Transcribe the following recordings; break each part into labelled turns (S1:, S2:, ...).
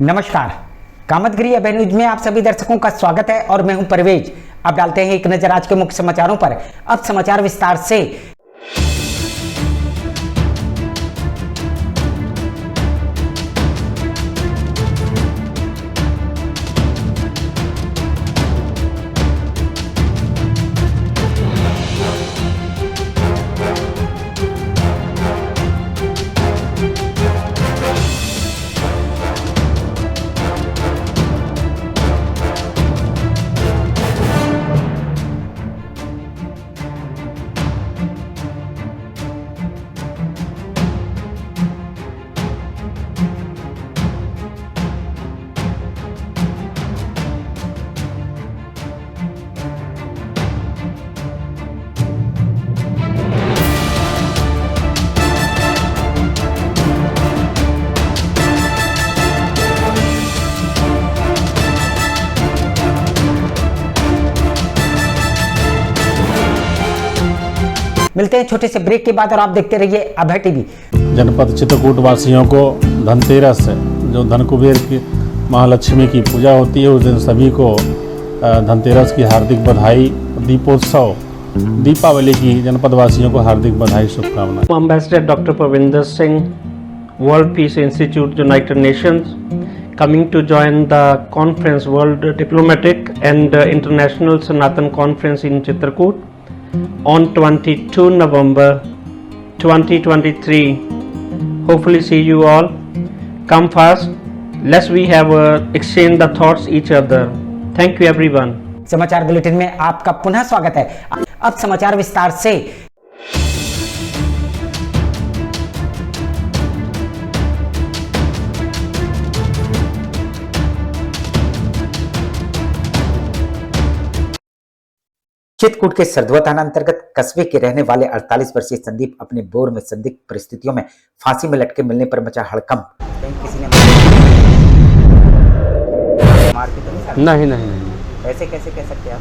S1: नमस्कार, कामतगिरी अभय न्यूज में आप सभी दर्शकों का स्वागत है और मैं हूं परवेज। अब डालते हैं एक नजर आज के मुख्य समाचारों पर। अब समाचार विस्तार से। मिलते हैं छोटे से ब्रेक के बाद और आप देखते रहिए अभय टीवी।
S2: जनपद चित्रकूट वासियों को धनतेरस जो धन कुबेर की महालक्ष्मी की पूजा होती है उस दिन सभी को धनतेरस की हार्दिक बधाई। दीपोत्सव दीपावली की जनपद वासियों को हार्दिक बधाई, शुभकामनाएं।
S3: Ambassador Dr. Parvinder Singh, World Peace Institute, United Nations, coming to join the conference, World Diplomatic and International Sanatan Conference in Chitrakoot on 22 November 2023. Hopefully see you all. Come fast. Let's we have exchange the thoughts each other. Thank you everyone.
S1: समाचार bulletin में आपका पुनः स्वागत है। अब समाचार विस्तार से। चित्रकूट के सरधुआ थाना अंतर्गत कस्बे के रहने वाले 48 वर्षीय संदीप अपने बोर में संदिग्ध परिस्थितियों में फांसी में लटके मिलने पर मचा हड़कंप। किसी ने मार के तो
S3: नहीं।
S1: ऐसे कैसे कह सकते आप?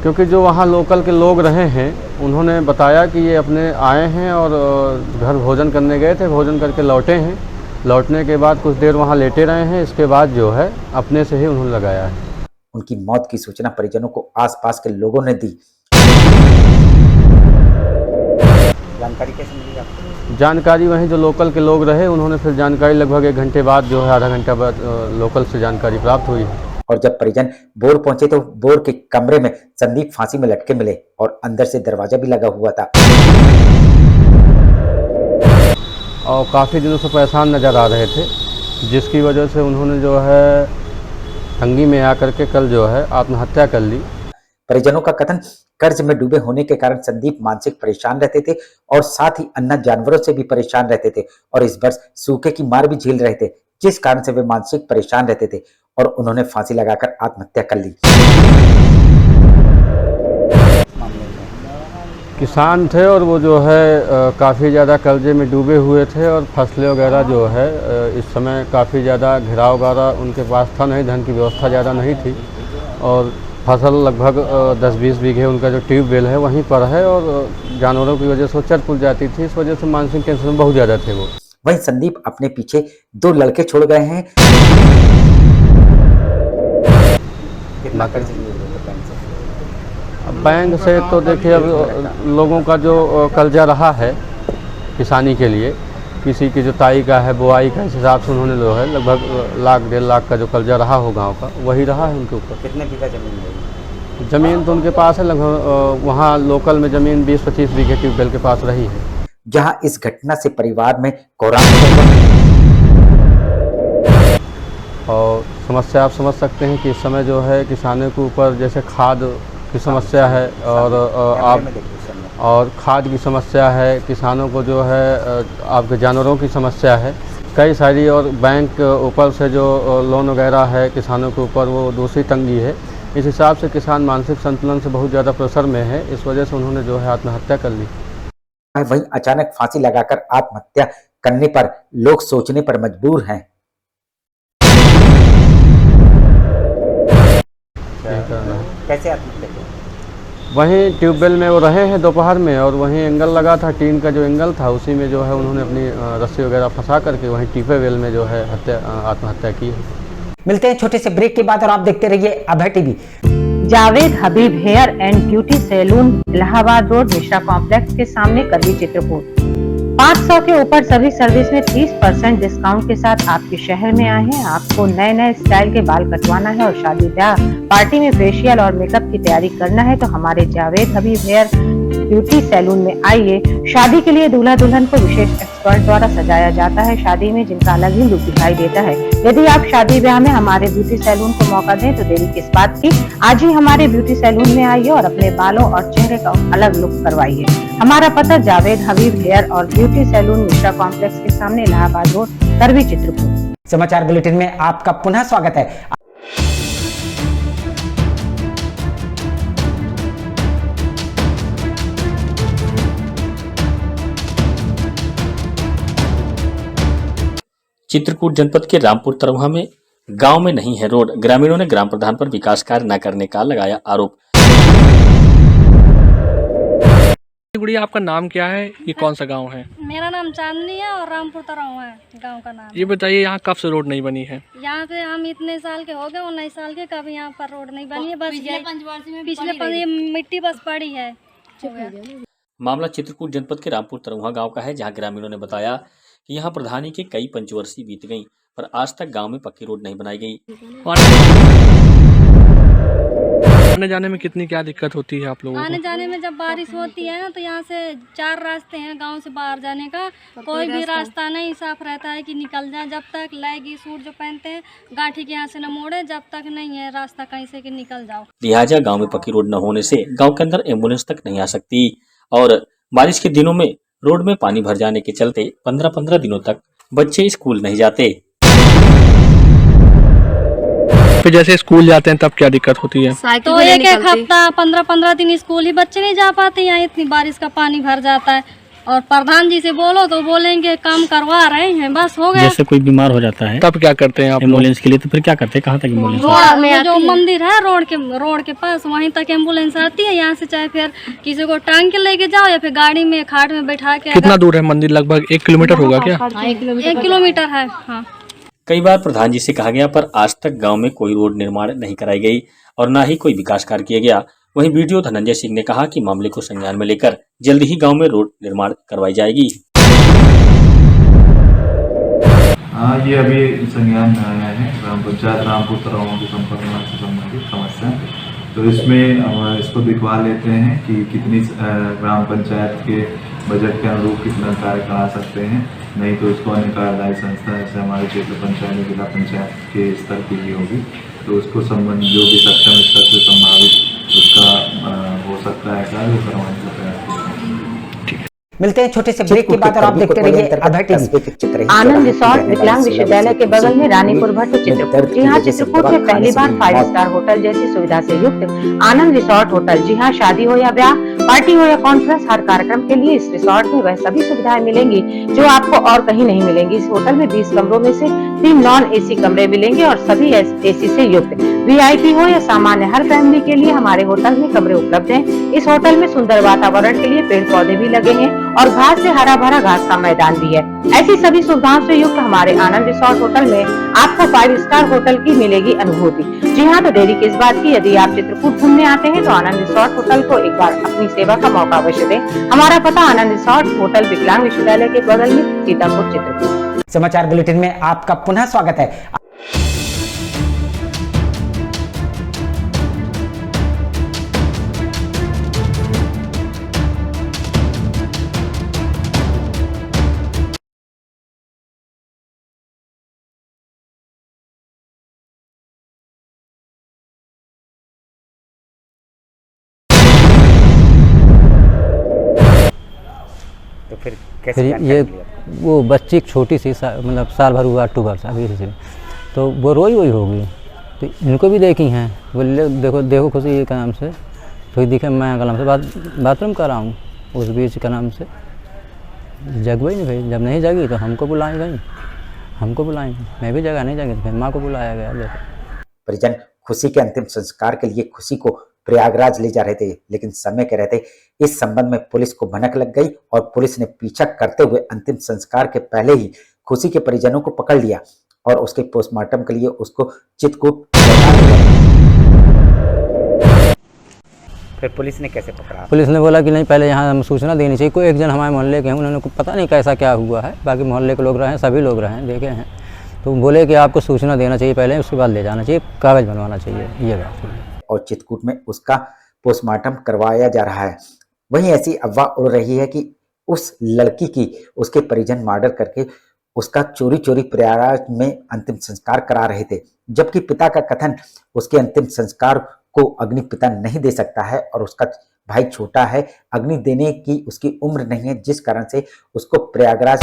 S3: क्योंकि जो वहाँ लोकल के लोग रहे हैं उन्होंने बताया कि ये अपने आए हैं और घर भोजन करने गए थे, भोजन करके लौटे हैं। लौटने के बाद कुछ देर वहाँ लेटे रहे हैं, इसके बाद जो है अपने से ही उन्होंने लगाया है।
S1: उनकी मौत की सूचना परिजनों को आसपास के लोगों ने दी। जानकारी कैसे मिली आपको?
S3: जानकारी वहीं जो लोकल के लोग रहे उन्होंने फिर जानकारी लगभग 1 घंटे बाद जो है, आधा घंटा बाद लोकल से जानकारी प्राप्त हुई है।
S1: और जब परिजन बोर पहुंचे तो बोर के कमरे में संदीप फांसी में लटके मिले और अंदर से दरवाजा भी लगा हुआ था
S3: और काफ़ी दिनों से परेशान नज़र आ रहे थे, जिसकी वजह से उन्होंने जो है तंगी में आकर के कल जो है आत्महत्या कर ली।
S1: परिजनों का कथन कर्ज में डूबे होने के कारण संदीप मानसिक परेशान रहते थे और साथ ही अन्य जानवरों से भी परेशान रहते थे और इस वर्ष सूखे की मार भी झेल रहे थे, जिस कारण से वे मानसिक परेशान रहते थे और उन्होंने फांसी लगाकर आत्महत्या कर ली।
S3: किसान थे और वो जो है काफ़ी ज़्यादा कर्जे में डूबे हुए थे और फसलें वगैरह जो है इस समय काफ़ी ज़्यादा घिराव वगैरह उनके पास था नहीं, धन की व्यवस्था ज़्यादा नहीं थी और फसल लगभग 10-20 बीघे उनका जो ट्यूबवेल है वहीं पर है और जानवरों की वजह से वो चर पुल जाती थी, इस वजह से मानसिक टेंशन में बहुत ज़्यादा थे वो।
S1: वहीं संदीप अपने पीछे 2 लड़के छोड़ गए हैं। कितना कर्ज लिए
S3: बैंक से? तो देखिए अब लोगों का जो कर्जा रहा है किसानी के लिए, किसी की जुताई का है, बुआई का, इस हिसाब से उन्होंने जो है लगभग 1-1.5 लाख का जो कर्जा रहा हो गांव का वही रहा है उनके ऊपर।
S1: कितने बीघा जमीन है?
S3: ज़मीन तो उनके पास है लगभग वहाँ लोकल में ज़मीन 20-25 बीघे ट्यूबवेल के पास रही है।
S1: जहां इस घटना से परिवार में कोहराम
S3: और समस्या आप समझ सकते हैं कि इस समय जो है किसानों के ऊपर जैसे खाद की समस्या है और खाद की समस्या है, किसानों को जो है आपके जानवरों की समस्या है, कई सारी, और बैंक ऊपर से जो लोन वगैरह है किसानों के ऊपर वो दूसरी तंगी है। इस हिसाब से किसान मानसिक संतुलन से बहुत ज़्यादा प्रेशर में है, इस वजह से उन्होंने जो है आत्महत्या कर ली।
S1: वहीं अचानक फांसी लगाकर आत्महत्या करने पर लोग सोचने पर मजबूर हैं। कैसे आत्महत्या की?
S3: वहीं ट्यूबवेल में वो रहे हैं दोपहर में और वहीं एंगल लगा था, टीन का जो एंगल था उसी में जो है उन्होंने अपनी रस्सी वगैरह फंसा करके वहीं ट्यूबवेल में जो है आत्महत्या की है।
S1: मिलते हैं छोटे से ब्रेक के बाद और आप देखते रहिए Abhay TV.
S4: Javed Habib hair and beauty salon, Allahabad road, Mishra complex के सामने, करवी, चित्रकूट। 500 के ऊपर सभी सर्विस में 30% डिस्काउंट के साथ आपके शहर में आए हैं। आपको नए नए स्टाइल के बाल कटवाना है और शादी ब्याह पार्टी में फेशियल और मेकअप की तैयारी करना है तो हमारे Javed Habib hair beauty salon में आइए। शादी के लिए दूल्हा दुल्हन को विशेष एक्सपर्ट द्वारा सजाया जाता है, शादी में जिनका अलग ही लुक दिखाई देता है। यदि आप शादी ब्याह में हमारे ब्यूटी सैलून को मौका दें तो देरी किस बात की, आज ही हमारे ब्यूटी सैलून में आइए और अपने बालों और चेहरे का अलग लुक करवाइए। हमारा पता जावेद हबीब हेयर और ब्यूटी सैलून, मिश्रा कॉम्प्लेक्स के सामने, इलाहाबाद रोड, करवी, चित्रकूट।
S1: समाचार बुलेटिन में आपका पुनः स्वागत है।
S5: चित्रकूट जनपद के रामपुर तरवहा में गांव में नहीं है रोड, ग्रामीणों ने ग्राम प्रधान पर विकास कार्य न करने का लगाया आरोप।
S6: गुड़िया, आपका नाम क्या है? ये कौन सा गांव है?
S7: मेरा नाम चांदनी है और रामपुर तरव है गांव का नाम।
S6: ये बताइए, यहाँ कब से रोड नहीं बनी है?
S7: यहाँ पे हम इतने साल के हो गए, 19 साल के, कभी यहाँ पर रोड नहीं बनी है। बस पिछले मिट्टी बस पड़ी है।
S5: मामला चित्रकूट जनपद के रामपुर तरवहा गांव का है, जहां ग्रामीणों ने बताया कि यहां प्रधानी के कई पंचवर्षीय बीत गई पर आज तक गांव में पक्की रोड नहीं बनाई गई।
S6: आने जाने में कितनी क्या दिक्कत होती है आप लोगों को?
S7: आने जाने में जब बारिश होती है ना तो यहाँ से 4 रास्ते हैं गांव से बाहर जाने का, कोई भी रास्ता नहीं साफ रहता है कि निकल जाए। जब तक लेगी सूट जो पहनते हैं गाठी के यहाँ से न मोड़े, जब तक नहीं है रास्ता कहीं से कि निकल जाओ।
S5: लिहाजा गाँव में पक्की रोड न होने से गाँव के अंदर एम्बुलेंस तक नहीं आ सकती और बारिश के दिनों में रोड में पानी भर जाने के चलते 15-15 दिनों तक बच्चे स्कूल नहीं जाते।
S6: फिर जैसे स्कूल जाते हैं तब क्या दिक्कत होती है?
S7: तो एक हफ्ता 15-15 दिन स्कूल ही बच्चे नहीं जा पाते, यहाँ इतनी बारिश का पानी भर जाता है। और प्रधान जी से बोलो तो बोलेंगे काम करवा रहे हैं, बस हो गया।
S2: जैसे कोई बीमार हो जाता है
S6: तब क्या करते हैं आप?
S2: एम्बुलेंस के लिए तो फिर क्या करते हैं? कहाँ तक एम्बुलेंस?
S7: जो मंदिर है रोड के पास, वहीं तक एम्बुलेंस आती है। यहाँ से चाहे फिर किसी को टांग के लेके जाओ या फिर गाड़ी में खाट में बैठा के।
S6: कितना दूर है मंदिर? लगभग 1 किलोमीटर होगा क्या?
S7: 1 किलोमीटर है। हाँ,
S5: कई बार प्रधान जी से कहा गया पर आज तक गांव में कोई रोड निर्माण नहीं कराई गई और न ही कोई विकास कार्य किया गया। वहीं बीडीओ धनंजय सिंह ने कहा कि मामले को संज्ञान में लेकर जल्द ही गांव में रोड निर्माण करवाई जाएगी।
S8: हाँ, ये अभी संज्ञान में आया है ग्राम पंचायत रामपुर तरवहा के संपर्क से संबंधित समस्या। तो इसमें इसको दिखवा लेते हैं कि कितनी ग्राम पंचायत के बजट के अनुरूप कितना कार्य करा सकते हैं, नहीं तो इसको अन्य कार्यदायी संस्था जैसे हमारे क्षेत्र पंचायत जिला पंचायत के स्तर की भी होगी, तो उसको संबंध जो भी सक्षम स्तर से संभावित उसका हो सकता है कार्य करवाने का प्रयास करेंगे।
S1: मिलते हैं छोटे से ब्रेक के बाद और आप देखते रहिए अभय टीवी।
S4: आनंद रिसोर्ट, विकलांग विश्वविद्यालय के बगल में, रानीपुर भट्ट, चित्रकूट। जी हाँ, चित्रकूट में पहली बार 5 स्टार होटल जैसी सुविधा से युक्त आनंद रिसोर्ट होटल। जी हाँ, शादी हो या ब्याह, पार्टी हो या कॉन्फ्रेंस, हर कार्यक्रम के लिए इस रिसोर्ट में वह सभी सुविधाएं मिलेंगी जो आपको और कहीं नहीं मिलेंगी। इस होटल में 20 कमरों में से 3 नॉन एसी कमरे मिलेंगे और सभी एसी से युक्त। वीआईपी हो या सामान्य, हर फैमिली के लिए हमारे होटल में कमरे उपलब्ध हैं। इस होटल में सुंदर वातावरण के लिए पेड़ पौधे भी लगे हैं और घास से हरा भरा घास का मैदान भी है। ऐसी सभी सुविधाओं से युक्त हमारे आनंद रिसोर्ट होटल में आपको 5 स्टार होटल की मिलेगी अनुभूति। जी हाँ, तो देरी किस बात की, यदि आप चित्रकूट घूमने आते हैं तो आनंद रिसोर्ट होटल को एक बार अपनी सेवा का मौका अवश्य दें। हमारा पता आनंद रिसोर्ट होटल, विकलांग विश्वविद्यालय के बगल में, सीतापुर, चित्रकूट।
S1: समाचार बुलेटिन में आपका पुनः स्वागत है। तो फिर कैसे
S9: ये वो बच्ची एक छोटी सी मतलब साल भर हुआ, अक्टूबर से अभी से, तो वो रोई होगी, तो इनको भी देखी हैं। बोले देखो खुशी का नाम से, तो दिखे मैं का नाम से बाथरूम कर रहा हूँ, उस बीच का नाम से जग ही नहीं भाई। जब नहीं जगी तो हमको बुलाएं भाई, हमको बुलाएंगे, मैं भी जगह नहीं जगी तो फिर माँ को बुलाया गया। देखो
S1: परिजन खुशी के अंतिम संस्कार के लिए खुशी को प्रयागराज ले जा रहे थे, लेकिन समय के रहते इस संबंध में पुलिस को भनक लग गई और पुलिस ने पीछा करते हुए अंतिम संस्कार के पहले ही खुशी के परिजनों को पकड़ लिया और उसके पोस्टमार्टम के लिए उसको चित्रकूट। फिर पुलिस ने कैसे पकड़ा?
S9: पुलिस ने बोला कि नहीं, पहले यहाँ हम सूचना देनी चाहिए। कोई एक जन हमारे मोहल्ले के हैं, उन्होंने पता नहीं कैसा क्या हुआ है, बाकी मोहल्ले के लोग रहे हैं, सभी लोग रहे हैं, देखे हैं, तो बोले कि आपको सूचना देना चाहिए पहले, उसके बाद ले जाना चाहिए, कागज़ बनवाना चाहिए, ये बात है।
S1: और चित्रकूट में उसका पोस्टमार्टम करवाया जा रहा है। वहीं ऐसी अफवाह उड़ रही है कि उस लड़की की उसके परिजन मर्डर करके उसका चोरी चोरी प्रयागराज में अंतिम संस्कार करा रहे थे, जबकि पिता का कथन उसके अंतिम संस्कार को अग्नि पिता नहीं दे सकता है और उसका भाई छोटा है, अग्नि देने की उसकी उम्र नहीं है, जिस कारण से उसको प्रयागराज।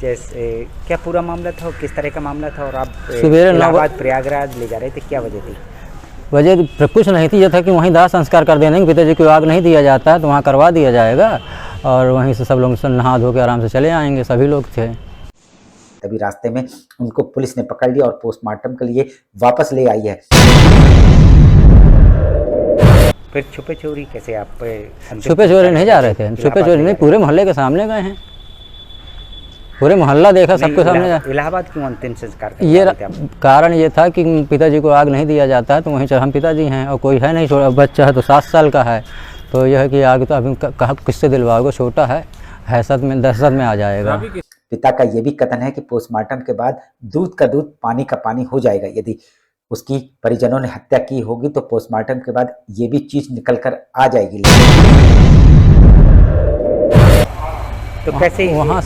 S1: जैसे क्या पूरा मामला था, किस तरह का मामला था, और आप इलाहाबाद प्रयागराज ले जा रहे थे, क्या वजह थी?
S9: वजह कुछ नहीं थी, यह था कि वहीं दाह संस्कार कर देने, पिताजी को आग नहीं दिया जाता है तो वहाँ करवा दिया जाएगा और वहीं से सब लोग नहा धो के आराम से चले आएंगे, सभी लोग थे।
S1: तभी रास्ते में उनको पुलिस ने पकड़ लिया और पोस्टमार्टम के लिए वापस ले आई है। फिर छुपे चोरी कैसे आप?
S9: छुपे चोरी नहीं जा रहे थे, छुपे चोरी नहीं, पूरे मोहल्ले के सामने गए हैं, पूरे मोहल्ला देखा, सबके सामने।
S1: इलाहाबाद क्यों अंतिम संस्कार?
S9: ये कारण ये था कि पिताजी को आग नहीं दिया जाता है तो वहीं हम पिताजी हैं और कोई है नहीं, छोटा बच्चा है तो 7 साल का है, तो यह है कि आग तो अभी कहाँ किससे दिलवाओगे, छोटा है, दहशत में आ जाएगा।
S1: पिता का ये भी कथन है कि पोस्टमार्टम के बाद दूध का दूध पानी का पानी हो जाएगा। यदि उसकी परिजनों ने हत्या की होगी तो पोस्टमार्टम के बाद ये भी चीज निकल कर आ जाएगी। तो कैसे
S9: वहाँ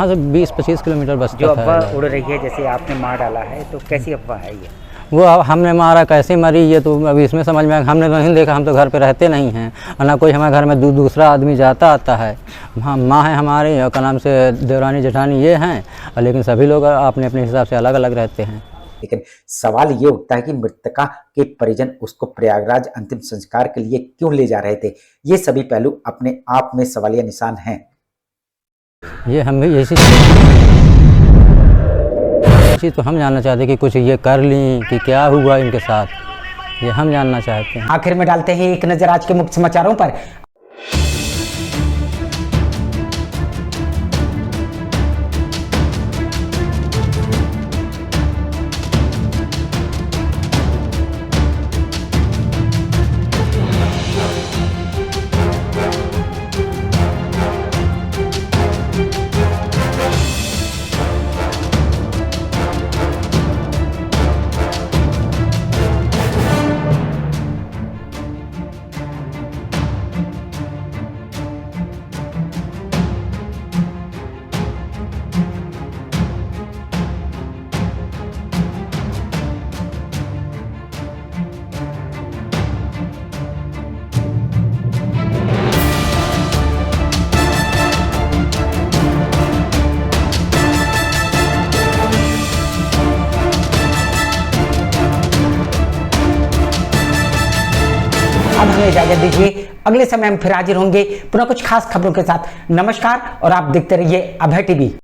S9: से 20-25 किलोमीटर बस
S1: जो अफवाह उड़ रही है जैसे आपने मार डाला है, तो कैसी अफवाह है ये?
S9: वो हमने मारा, कैसे मरी, ये तो अभी इसमें समझ में, हमने तो नहीं देखा, हम तो घर पे रहते नहीं हैं, और ना कोई हमारे घर में दूसरा आदमी जाता आता है। माँ है हमारी और का नाम से देवरानी जेठानी ये हैं, लेकिन सभी लोग अपने अपने हिसाब से अलग अलग रहते हैं।
S1: लेकिन सवाल ये उठता है कि मृतका के परिजन उसको प्रयागराज अंतिम संस्कार के लिए क्यों ले जा रहे थे? ये सभी पहलू अपने आप में सवालिया निशान हैं।
S9: ये हम भी यही चीज़ तो हम जानना चाहते कि कुछ ये कर ली कि क्या हुआ इनके साथ, ये हम जानना चाहते हैं।
S1: आखिर में डालते हैं एक नजर आज के मुख्य समाचारों पर। अब हमें इजाजत दीजिए, अगले समय हम फिर हाजिर होंगे पुनः कुछ खास खबरों के साथ। नमस्कार और आप देखते रहिए अभय टीवी।